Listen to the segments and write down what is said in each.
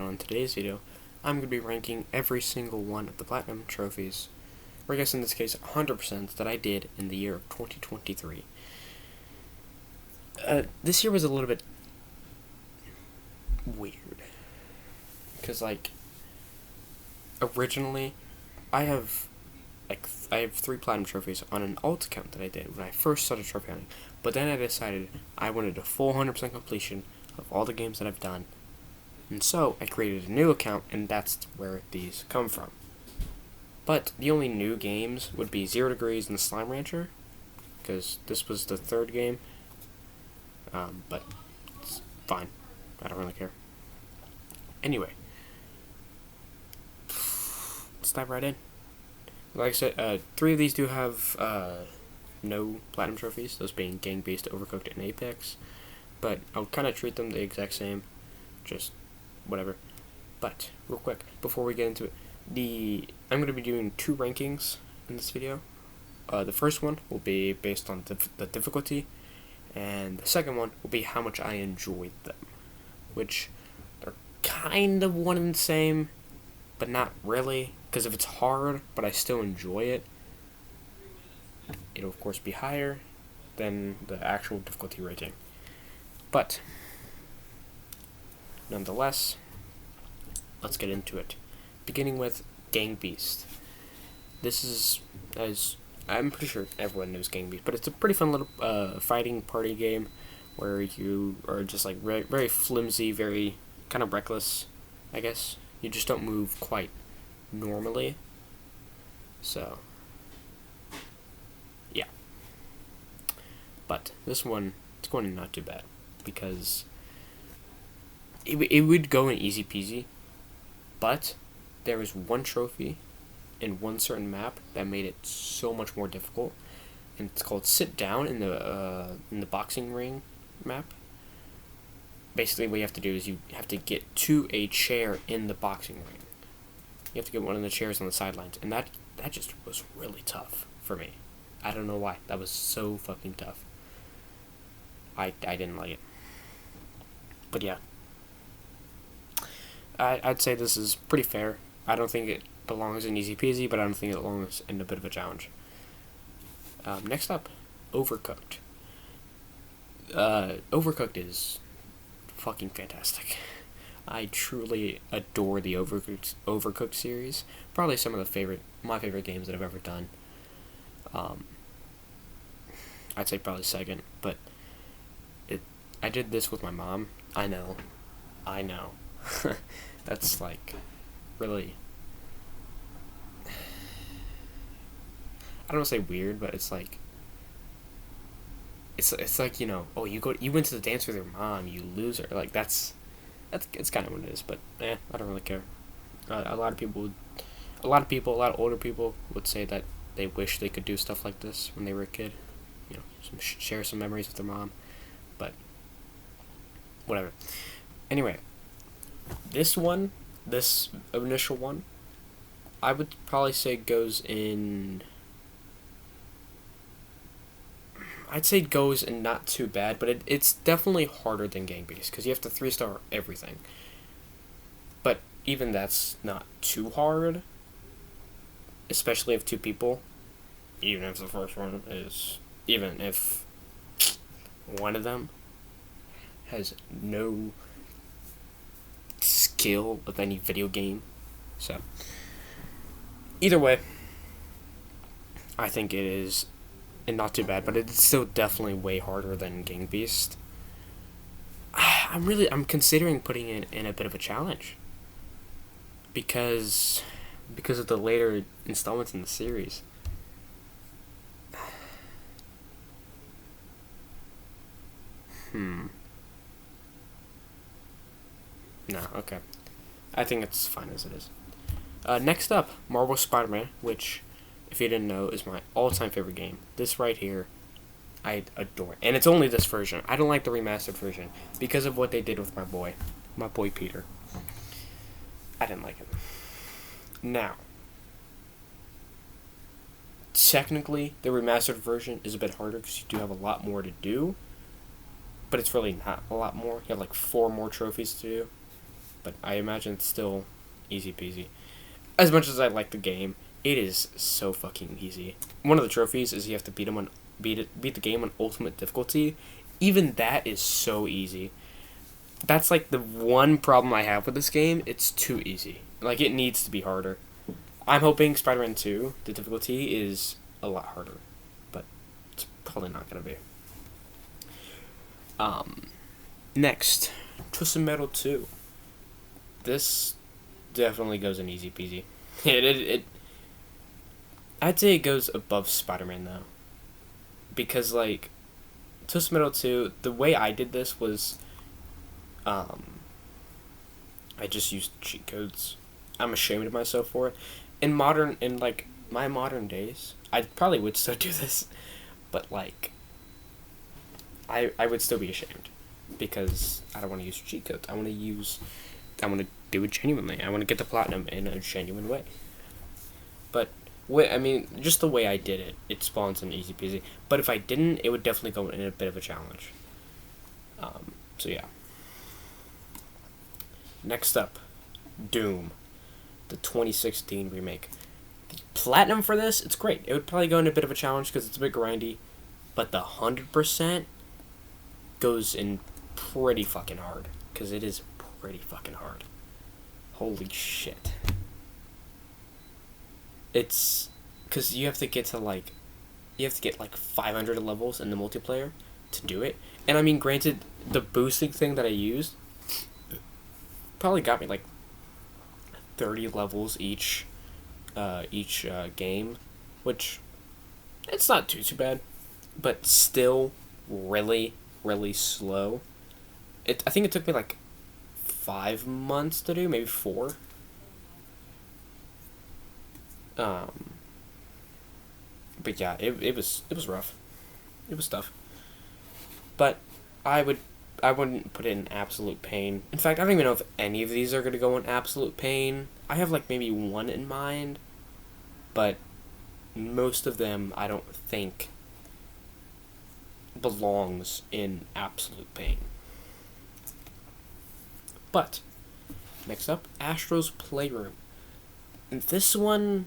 In today's video, I'm going to be ranking every single one of the Platinum trophies, or I guess in this case 100% that I did in the year of 2023. This year was a little bit weird, because originally, I have I have 3 Platinum trophies on an alt account that I did when I first started trophy hunting, but then I decided I wanted a full 100% completion of all the games that I've done. And so, I created a new account, and that's where these come from. But the only new games would be 0 Degrees and Slime Rancher, because this was the 3rd game. But it's fine. I don't really care. Anyway, let's dive right in. Like I said, 3 of these do have no Platinum trophies, those being Gang Beast, Overcooked, and Apex. But I'll kind of treat them the exact same, just whatever. But real quick before we get into it, I'm going to be doing 2 rankings in this video. The first one will be based on the difficulty, and the second one will be how much I enjoyed them, which they're kind of one and the same, but not really, because if it's hard but I still enjoy it, it'll of course be higher than the actual difficulty rating. But nonetheless, let's get into it. Beginning with Gang Beast. This is, as I'm pretty sure everyone knows Gang Beast, but it's a pretty fun little fighting party game where you are just like very flimsy, very kind of reckless, I guess. You just don't move quite normally. So, yeah. But this one, it's going not too bad, because it would go in easy peasy, but there was one trophy in one certain map that made it so much more difficult, and it's called Sit Down in the boxing ring map. Basically, what you have to do is you have to get to a chair in the boxing ring. You have to get one of the chairs on the sidelines, and that just was really tough for me. I don't know why. That was so fucking tough. I didn't like it. But yeah. I'd say this is pretty fair. I don't think it belongs in easy peasy, but I don't think it belongs in a bit of a challenge. Next up, Overcooked. Overcooked is fucking fantastic. I truly adore the Overcooked series. Probably some of my favorite games that I've ever done. I'd say probably second, but I did this with my mom. I know. That's like really, I don't want to say weird, but it's like it's like, you know, oh, you went to the dance with your mom, you loser. Like that's it's kind of what it is. But I don't really care. A lot of older people would say that they wish they could do stuff like this when they were a kid. You know, share some memories with their mom. But whatever. Anyway, this initial one, I would probably say goes in, I'd say it goes in not too bad, but it's definitely harder than Gang Beast, because you have to 3-star everything. But even that's not too hard, especially if 2 people, even if the first one is, even if one of them has no skill of any video game. So either way, I think it is not too bad, but it's still definitely way harder than Gang Beast. I'm considering putting it in a bit of a challenge, because of the later installments in the series. No, okay. I think it's fine as it is. Next up, Marvel Spider-Man, which, if you didn't know, is my all-time favorite game. This right here, I adore. And it's only this version. I don't like the remastered version because of what they did with my boy Peter. I didn't like it. Now, technically, the remastered version is a bit harder because you do have a lot more to do, but it's really not a lot more. You have like 4 more trophies to do. but I imagine it's still easy peasy. As much as I like the game, it is so fucking easy. One of the trophies is you have to beat the game on ultimate difficulty. Even that is so easy. That's like the one problem I have with this game. It's too easy. Like, it needs to be harder. I'm hoping Spider-Man 2, the difficulty is a lot harder, but it's probably not gonna be. Next, Twisted Metal 2. This definitely goes in easy peasy. I'd say it goes above Spider-Man though, because like Twisted Metal 2, the way I did this was, I just used cheat codes. I'm ashamed of myself for it. In like my modern days, I probably would still do this, but like, I would still be ashamed, because I don't want to use cheat codes. I want to do it genuinely. I want to get the platinum in a genuine way. But just the way I did it, it spawns in easy peasy. But if I didn't, it would definitely go in a bit of a challenge. So yeah. Next up, Doom, the 2016 remake. The platinum for this, it's great. It would probably go in a bit of a challenge because it's a bit grindy, but the 100% goes in pretty fucking hard, because it is pretty fucking hard. Holy shit. It's because you have to get like 500 levels in the multiplayer to do it. And I mean, granted, the boosting thing that I used probably got me like 30 levels each game, which it's not too bad, but still really slow. I think it took me like 5 months to do, maybe 4. But yeah, it was rough. It was tough. But I wouldn't put it in absolute pain. In fact, I don't even know if any of these are gonna go in absolute pain. I have like maybe one in mind, but most of them I don't think belongs in absolute pain. But next up, Astro's Playroom. And this one,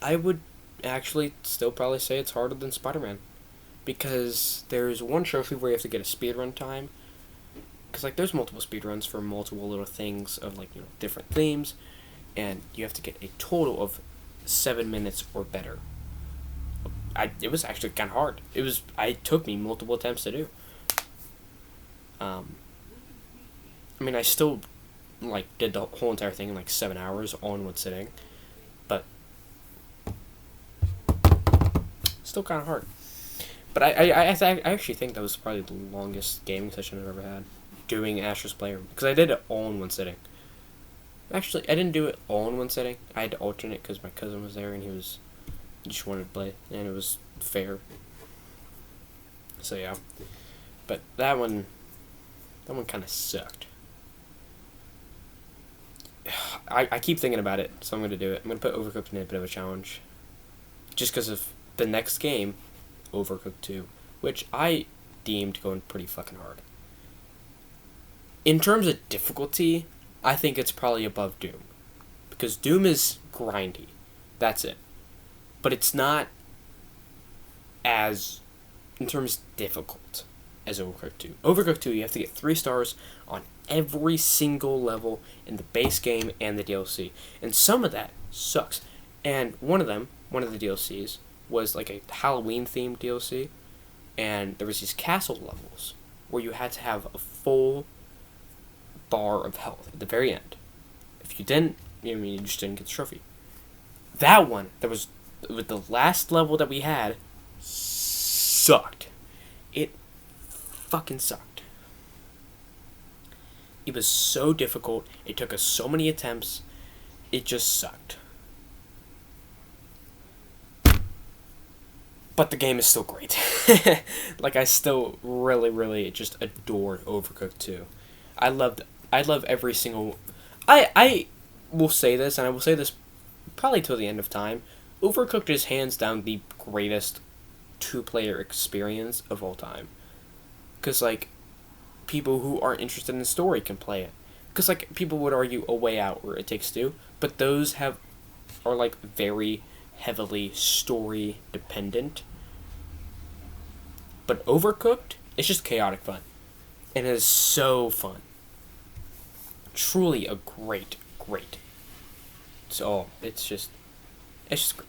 I would actually still probably say it's harder than Spider-Man, because there's one trophy where you have to get a speedrun time, because like there's multiple speedruns for multiple little things of like, different themes, and you have to get a total of 7 minutes or better. It was actually kind of hard. It took me multiple attempts to do. I still like did the whole entire thing in like 7 hours all in one sitting, but still kind of hard. But I actually think that was probably the longest gaming session I've ever had, doing Astro's Playroom, because I did it all in one sitting. Actually, I didn't do it all in one sitting. I had to alternate because my cousin was there and he just wanted to play, and it was fair. So yeah, but that one kind of sucked. I keep thinking about it, so I'm going to do it. I'm going to put Overcooked in a bit of a challenge, just because of the next game, Overcooked 2, which I deemed going pretty fucking hard. In terms of difficulty, I think it's probably above Doom, because Doom is grindy. That's it. But it's not as, in terms difficult, as Overcooked 2. Overcooked 2, you have to get 3 stars on every single level in the base game and the DLC. And some of that sucks. And one of the DLCs, was like a Halloween-themed DLC. And there was these castle levels where you had to have a full bar of health at the very end. If you didn't, you just didn't get the trophy. That one, that was with the last level that we had, sucked. It fucking sucked. It was so difficult. It took us so many attempts. It just sucked. But the game is still great. Like, I still really just adored Overcooked 2. I love every single... I will say this, and I will say this probably till the end of time. Overcooked is hands down the greatest 2-player experience of all time. Because, like, people who aren't interested in the story can play it. because like people would argue A Way Out or It Takes Two, but those are like very heavily story dependent. But Overcooked, it's just chaotic fun, and it is so fun. Truly a great. So it's just great.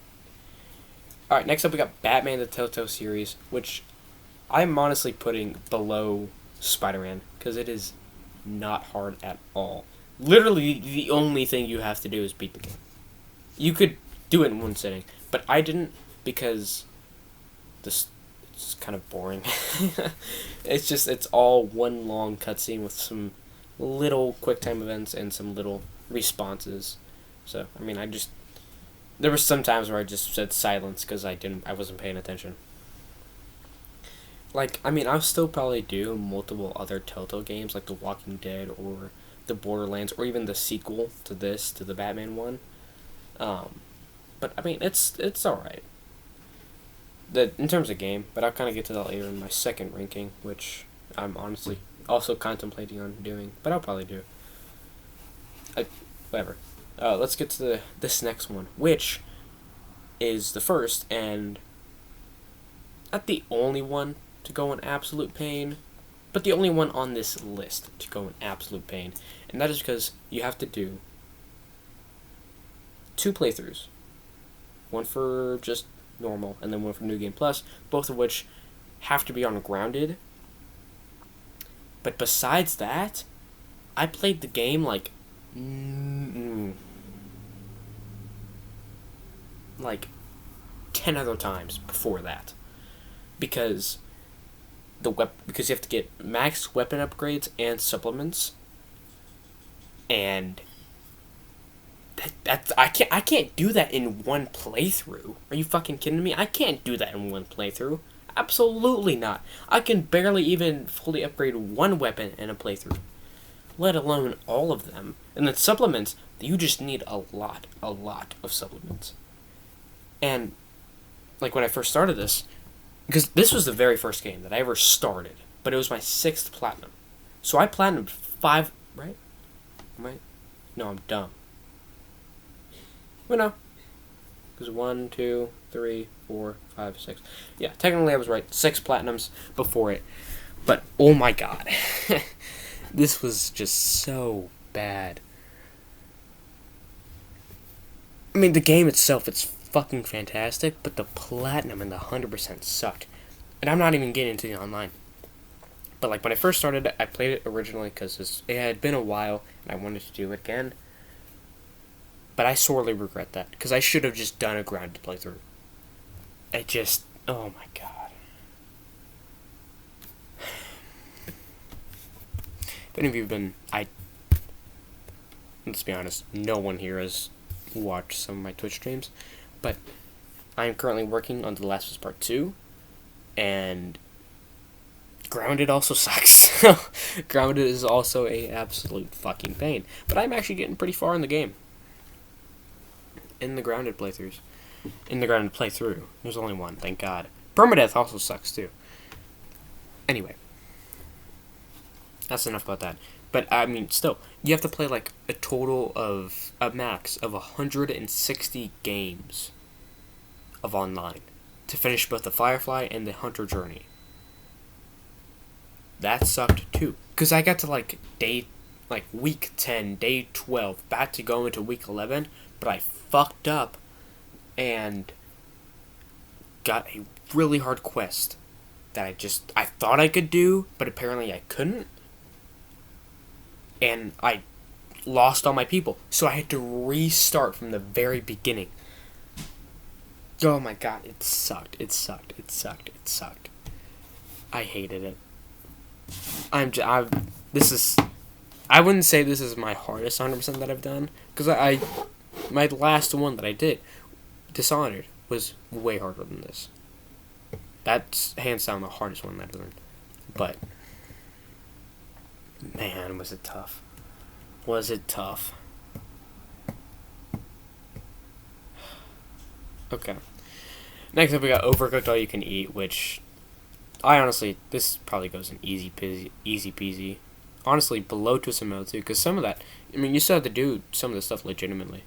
All right, next up we got Batman the Telltale series, which I'm honestly putting below Spider-Man because it is not hard at all. Literally, the only thing you have to do is beat the game. You could do it in one sitting, but I didn't because it's kind of boring. It's all one long cutscene with some little QuickTime events and some little responses. So I mean, there were some times where I just said silence because I wasn't paying attention. Like, I mean, I'll still probably do multiple other Telltale games, like The Walking Dead or the Borderlands, or even the sequel to the Batman one. But I mean, it's all right. In terms of game, but I'll kind of get to that later in my second ranking, which I'm honestly also contemplating on doing, but I'll probably do. Whatever. Let's get to this next one, which is the first and not the only one to go in absolute pain, but the only one on this list to go in absolute pain, and that is because you have to do 2 playthroughs, one for just normal and then one for New Game Plus, both of which have to be on Grounded. But besides that, I played the game like 10 other times before that, because because you have to get max weapon upgrades and supplements, and I can't do that in one playthrough. Are you fucking kidding me? I can't do that in one playthrough. Absolutely not. I can barely even fully upgrade one weapon in a playthrough, let alone all of them. And then supplements, you just need a lot of supplements. And like when I first started this, because this was the very first game that I ever started, but it was my 6th platinum. So I platinumed 5, right? No, I'm dumb. Well, no. Because 1, 2, 3, 4, 5, 6. Yeah, technically I was right. 6 platinums before it. But, oh my god. This was just so bad. I mean, the game itself, it's fucking fantastic, but the platinum and the 100% sucked. And I'm not even getting into the online. But, like, when I first started, I played it originally because it had been a while, and I wanted to do it again. But I sorely regret that, because I should have just done a Grounded playthrough. Oh my god. If any of you have been, let's be honest, no one here has watched some of my Twitch streams, but I am currently working on The Last of Us Part 2, and Grounded also sucks. Grounded is also a absolute fucking pain, but I'm actually getting pretty far in the game. In the Grounded playthrough. There's only one, thank God. Permadeath also sucks too. Anyway. That's enough about that. But, I mean, still, you have to play like a total of a max of 160 games of online to finish both the Firefly and the Hunter Journey. That sucked too. Because I got to week 10, day 12, about to go into week 11, but I fucked up and got a really hard quest that I thought I could do, but apparently I couldn't. And I lost all my people, so I had to restart from the very beginning. Oh my god, it sucked. I hated it. I wouldn't say this is my hardest 100% that I've done, because my last one that I did, Dishonored, was way harder than this. That's hands down the hardest one that I've done. But, man, was it tough. Okay. Next up we got Overcooked All You Can Eat, which this probably goes in easy peasy honestly below Twisted Metal 2, because some of that, I mean, you still have to do some of the stuff legitimately.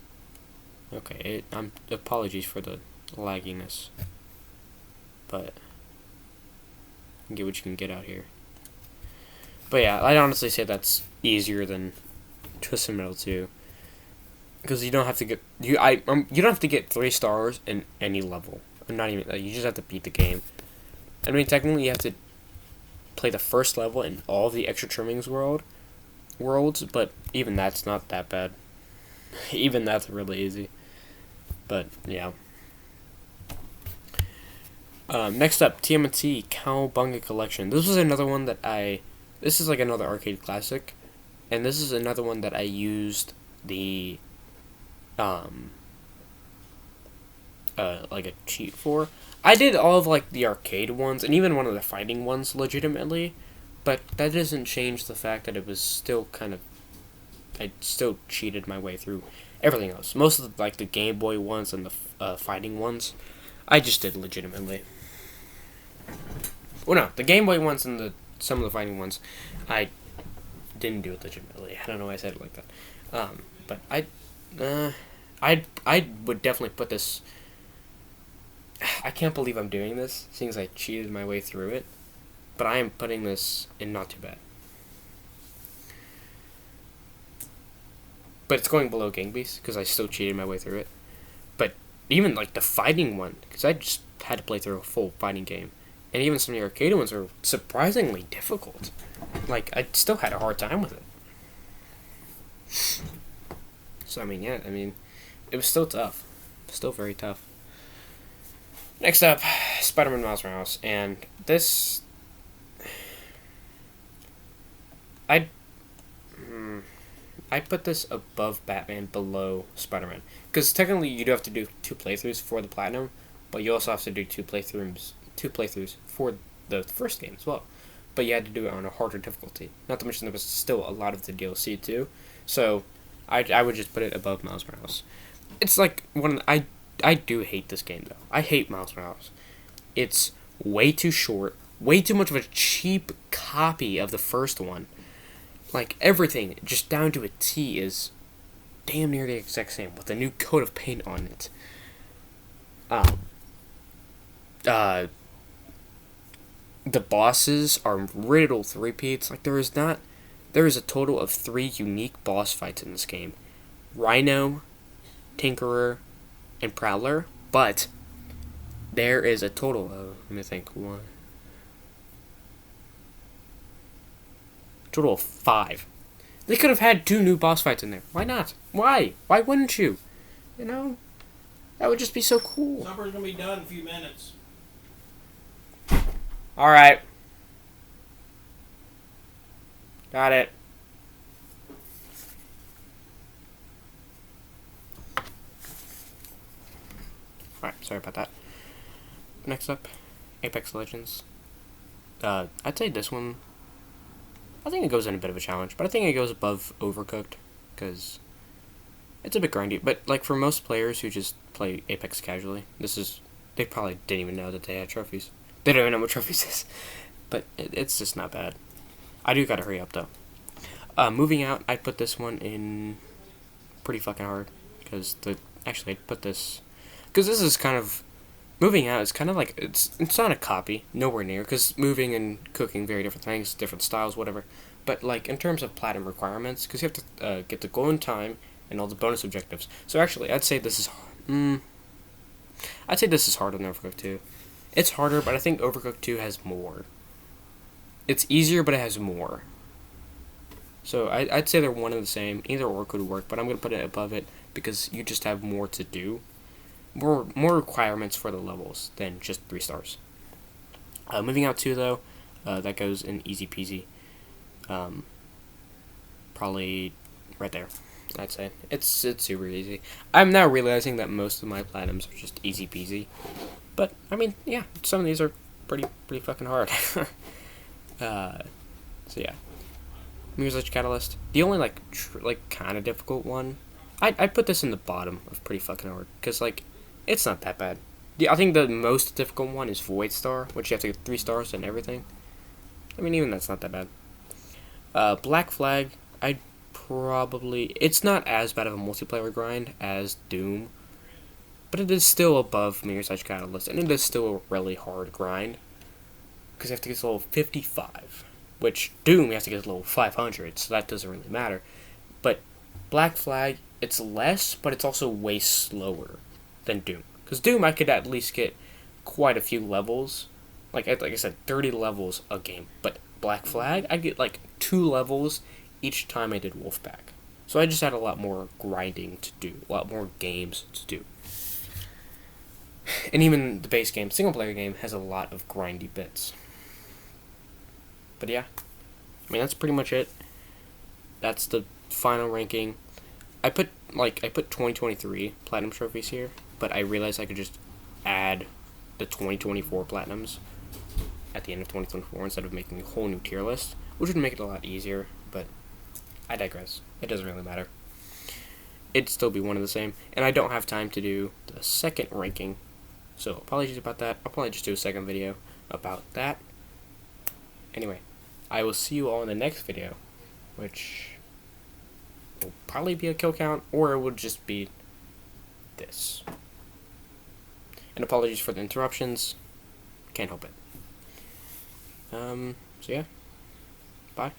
Okay, apologies for the lagginess, but get what you can get out here. But yeah, I'd honestly say that's easier than Twisted Metal 2, because you don't have to get you don't have to get 3 stars in any level. Not even you just have to beat the game. I mean, technically, you have to play the first level in all of the extra trimmings worlds, but even that's not that bad. Even that's really easy. But yeah. Next up, TMNT Cowabunga Collection. This was another one that this is like another arcade classic, and this is another one that I used the like a cheat for. I did all of like the arcade ones and even one of the fighting ones legitimately, but that doesn't change the fact that it was still kind of, I still cheated my way through everything else. Most of the, like the Game Boy ones and the fighting ones, I just did legitimately. Well, no, the Game Boy ones and some of the fighting ones, I didn't do it legitimately. I don't know why I said it like that. But I would definitely put this. I can't believe I'm doing this, seeing as I cheated my way through it. But I am putting this in not too bad. But it's going below Gang Beast, because I still cheated my way through it. But even like the fighting one, because I just had to play through a full fighting game. And even some of the arcade ones are surprisingly difficult. Like, I still had a hard time with it. So, I mean, yeah, it was still tough. Still very tough. Next up, Spider-Man Miles Morales, and this, I put this above Batman, below Spider-Man, because technically you do have to do 2 playthroughs for the Platinum, but you also have to do 2 playthroughs for the first game as well, but you had to do it on a harder difficulty, not to mention there was still a lot of the DLC too, so I would just put it above Miles Morales. It's like I do hate this game, though. I hate Miles Morales. It's way too short, way too much of a cheap copy of the first one. Like, everything, just down to a T, is damn near the exact same, with a new coat of paint on it. The bosses are riddle 3-peats. Like, there is a total of 3 unique boss fights in this game. Rhino, Tinkerer, and Prowler, but there is a total of, let me think, total of 5. They could have had 2 new boss fights in there. Why not? Why? Why wouldn't you? You know? That would just be so cool. Supper's gonna be done in a few minutes. Alright. Got it. Alright, sorry about that. Next up, Apex Legends. I'd say this one, I think it goes in a bit of a challenge, but I think it goes above Overcooked, because it's a bit grindy, but like for most players who just play Apex casually, they probably didn't even know that they had trophies. They don't even know what trophies is, but it's just not bad. I do gotta hurry up though. Moving out, I put this one in pretty fucking hard, because actually I'd put this, because this is kind of, moving out is kind of like, it's not a copy, nowhere near, because moving and cooking, very different things, different styles, whatever, but like in terms of Platinum requirements, because you have to get the goal in time and all the bonus objectives. So actually, I'd say this is harder than Overcooked 2. It's harder, but I think Overcooked 2 has more. It's easier, but it has more. So I'd say they're one and the same. Either or could work, but I'm going to put it above it because you just have more to do. More requirements for the levels than just 3 stars. Moving out 2, though, that goes in easy peasy. Probably right there, I'd say. It's super easy. I'm now realizing that most of my platinums are just easy peasy. But, I mean, yeah, some of these are pretty fucking hard. So, yeah. Mirror's Edge Catalyst. The only, like kind of difficult one, I'd put this in the bottom of pretty fucking hard. Because, like, it's not that bad. I think the most difficult one is Void Star, which you have to get 3 stars and everything. I mean, even that's not that bad. Black Flag, I'd probably... It's not as bad of a multiplayer grind as Doom, but it is still above Mirror's Edge Catalyst, and it is still a really hard grind, because you have to get to level 55, which Doom you have to get to level 500, so that doesn't really matter. But Black Flag, it's less, but it's also way slower than Doom. Because Doom, I could at least get quite a few levels, like I said, 30 levels a game, but Black Flag, I get like 2 levels each time I did Wolfpack. So I just had a lot more grinding to do, a lot more games to do. And even the base game, single player game, has a lot of grindy bits. But yeah, I mean, that's pretty much it. That's the final ranking. I put 2023 Platinum Trophies here, but I realized I could just add the 2024 Platinums at the end of 2024 instead of making a whole new tier list, which would make it a lot easier, but I digress. It doesn't really matter. It'd still be one and the same, and I don't have time to do the second ranking, so apologies about that. I'll probably just do a second video about that. Anyway, I will see you all in the next video, which will probably be a kill count, or it would just be this. And apologies for the interruptions. Can't help it. So yeah. Bye.